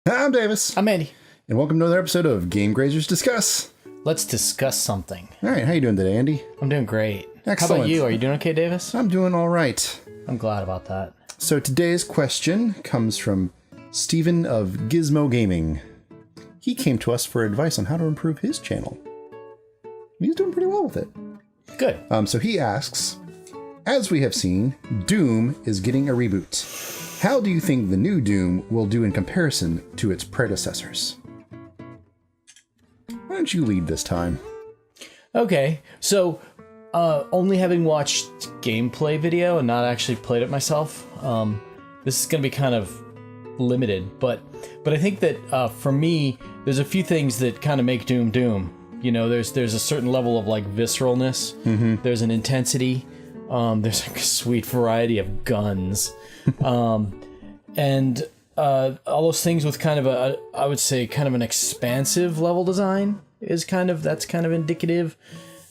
I'm Davis. I'm Andy. And welcome to another episode of Game Grazers Discuss. Let's discuss something. All right, how you doing today, Andy? I'm doing great. Excellent. How about you? Are you doing okay, Davis? I'm doing all right. I'm glad about that. So today's question comes from Steven of GiZzmo Gaming. He came to us for advice on how to improve his channel. He's doing pretty well with it. Good. So he asks, as we have seen, Doom is getting a reboot. How do you think the new Doom will do in comparison to its predecessors? Why don't you lead this time? Okay, so only having watched gameplay video and not actually played it myself, this is going to be kind of limited. But I think that for me, there's a few things that kind of make Doom Doom. You know, there's a certain level of like visceralness. Mm-hmm. There's an intensity. There's like a sweet variety of guns. And all those things with kind of I would say kind of an expansive level design is that's kind of indicative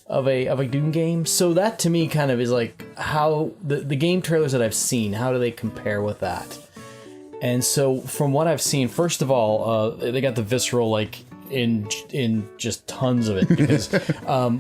of a Doom game. So that to me kind of is like how the game trailers that I've seen, how do they compare with that? And so from what I've seen, first of all, they got the visceral like in just tons of it, because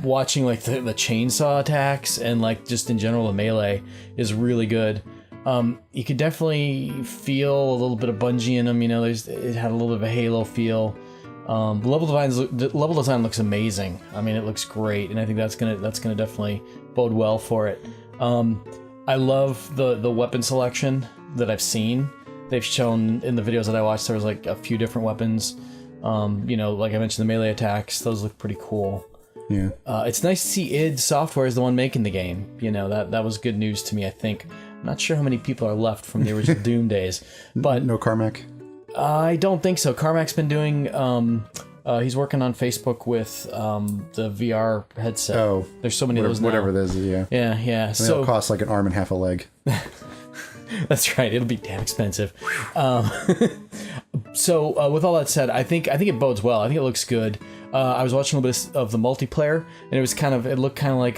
watching like the chainsaw attacks and like just in general the melee is really good. You could definitely feel a little bit of Bungie in them. You know, it had a little bit of a Halo feel. The level design looks amazing. I mean, it looks great, and I think that's gonna definitely bode well for it. I love the weapon selection that I've seen. They've shown in the videos that I watched, there was like a few different weapons. You know, like I mentioned, the melee attacks, those look pretty cool. Yeah. It's nice to see id Software is the one making the game. You know, that was good news to me, I think. I'm not sure how many people are left from the original Doom days, but no Carmack. I don't think so. Carmack's been doing. He's working on Facebook with the VR headset. Oh, there's so many of those now. Whatever this is, yeah. Yeah. So it'll cost like an arm and half a leg. That's right. It'll be damn expensive. So with all that said, I think it bodes well. I think it looks good. I was watching a little bit of the multiplayer, and it looked kind of like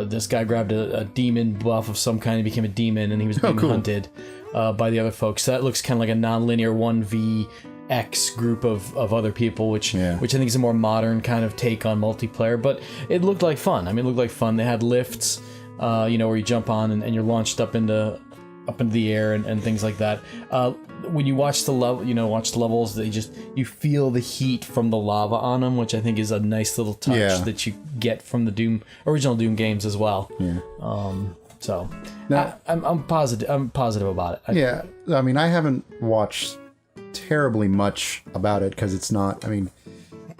this guy grabbed a demon buff of some kind and became a demon, and he was being hunted by the other folks. So that looks kind of like a non-linear 1vx group of other people, which I think is a more modern kind of take on multiplayer. But it looked like fun. I mean, it looked like fun. They had lifts, where you jump on and you're launched up into the air and things like that. When you watch the levels, you feel the heat from the lava on them, which I think is a nice little touch that you get from the original Doom games as well. Yeah. So now, I'm positive about it. I mean, I haven't watched terribly much about it because it's not. I mean,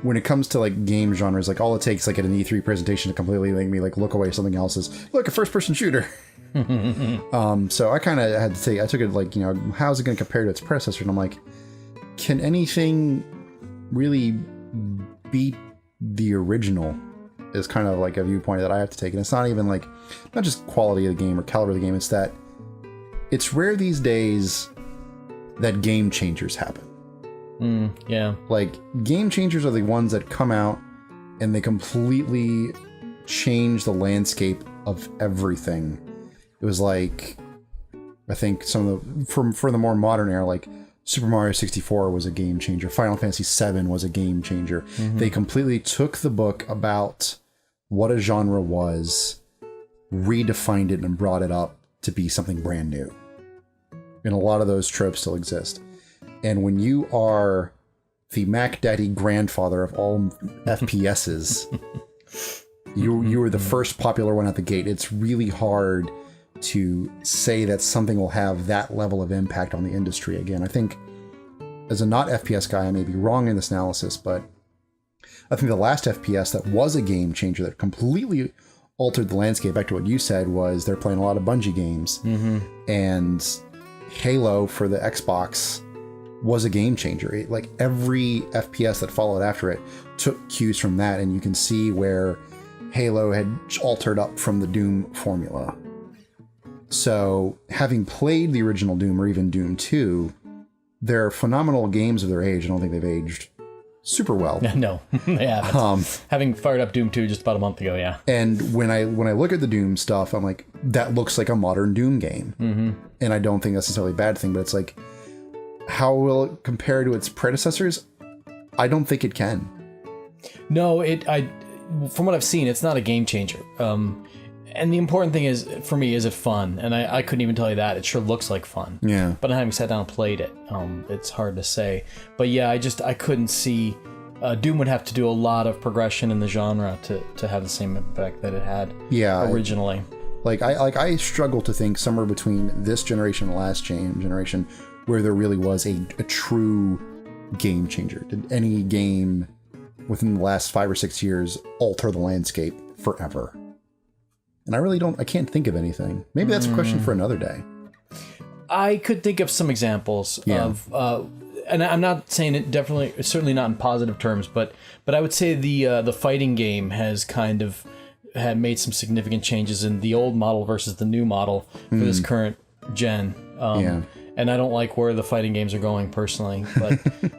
when it comes to like game genres, like all it takes like at an E3 presentation to completely make me like look away something else is look a first-person shooter. So I kind of had to say, I took it like, how's it going to compare to its predecessor? And I'm like, can anything really beat the original? Is kind of like a viewpoint that I have to take. And it's not even like, not just quality of the game or caliber of the game. It's that it's rare these days that game changers happen. Yeah. Like game changers are the ones that come out and they completely change the landscape of everything. It was like, I think some of for the more modern era, like Super Mario 64 was a game changer. Final Fantasy 7 was a game changer. Mm-hmm. They completely took the book about what a genre was, redefined it, and brought it up to be something brand new. And a lot of those tropes still exist. And when you are the Mac Daddy grandfather of all FPSs, you were the first popular one at the gate. It's really hard to say that something will have that level of impact on the industry again. I think as a not FPS guy, I may be wrong in this analysis, but I think the last FPS that was a game changer that completely altered the landscape, back to what you said, was they're playing a lot of Bungie games. Mm-hmm. And Halo for the Xbox was a game changer. Like every FPS that followed after it took cues from that, and you can see where Halo had altered up from the Doom formula. So, having played the original Doom or even Doom 2, they're phenomenal games of their age. I don't think they've aged super well. No, they haven't. Having fired up Doom 2 just about a month ago, yeah. And when I look at the Doom stuff, I'm like, that looks like a modern Doom game. Mm-hmm. And I don't think that's necessarily a bad thing, but it's like, how will it compare to its predecessors? I don't think it can. No, from what I've seen, it's not a game changer. And the important thing is, for me, is it fun? And I couldn't even tell you that. It sure looks like fun. Yeah. But having sat down and played it, it's hard to say. But yeah, I couldn't see... Doom would have to do a lot of progression in the genre to have the same impact that it had originally. I struggle to think somewhere between this generation and last generation where there really was a true game changer. Did any game within the last 5 or 6 years alter the landscape forever? And I can't think of anything. Maybe that's a question for another day. I could think of some examples of, and I'm not saying it certainly not in positive terms, but I would say the fighting game has had made some significant changes in the old model versus the new model for this current gen. And I don't like where the fighting games are going personally,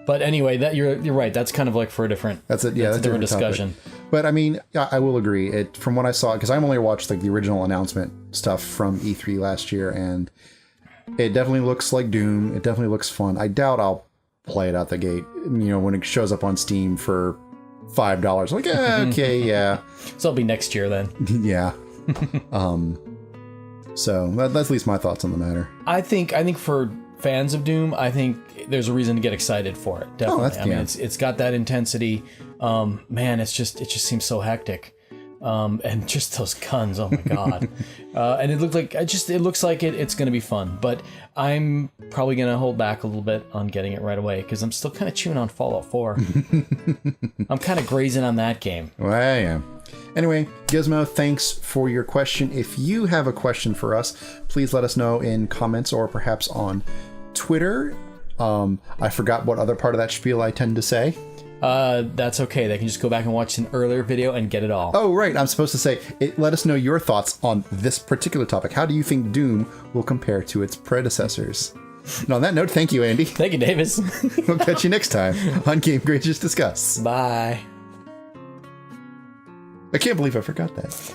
but anyway, that you're right. That's kind of like for a different that's a different discussion. Topic. But I mean, I will agree. From what I saw, because I only watched like the original announcement stuff from E3 last year, and it definitely looks like Doom. It definitely looks fun. I doubt I'll play it out the gate. When it shows up on Steam for $5, like okay, yeah. So it'll be next year then. Yeah. So that's at least my thoughts on the matter. I think for fans of Doom, I think there's a reason to get excited for it. Definitely. I mean, it's got that intensity. Man, it just seems so hectic. And just those guns, oh my god. And it looks like it's going to be fun, but I'm probably going to hold back a little bit on getting it right away because I'm still kind of chewing on Fallout 4. I'm kind of grazing on that game. Well, I am. Anyway, GiZzmo, thanks for your question. If you have a question for us, please let us know in comments or perhaps on Twitter. I forgot what other part of that spiel I tend to say. That's okay. They can just go back and watch an earlier video and get it all. Oh, right. I'm supposed to say, let us know your thoughts on this particular topic. How do you think Doom will compare to its predecessors? And on that note, thank you, Andy. Thank you, Davis. We'll catch you next time on Game Grazers Discuss. Bye. I can't believe I forgot that.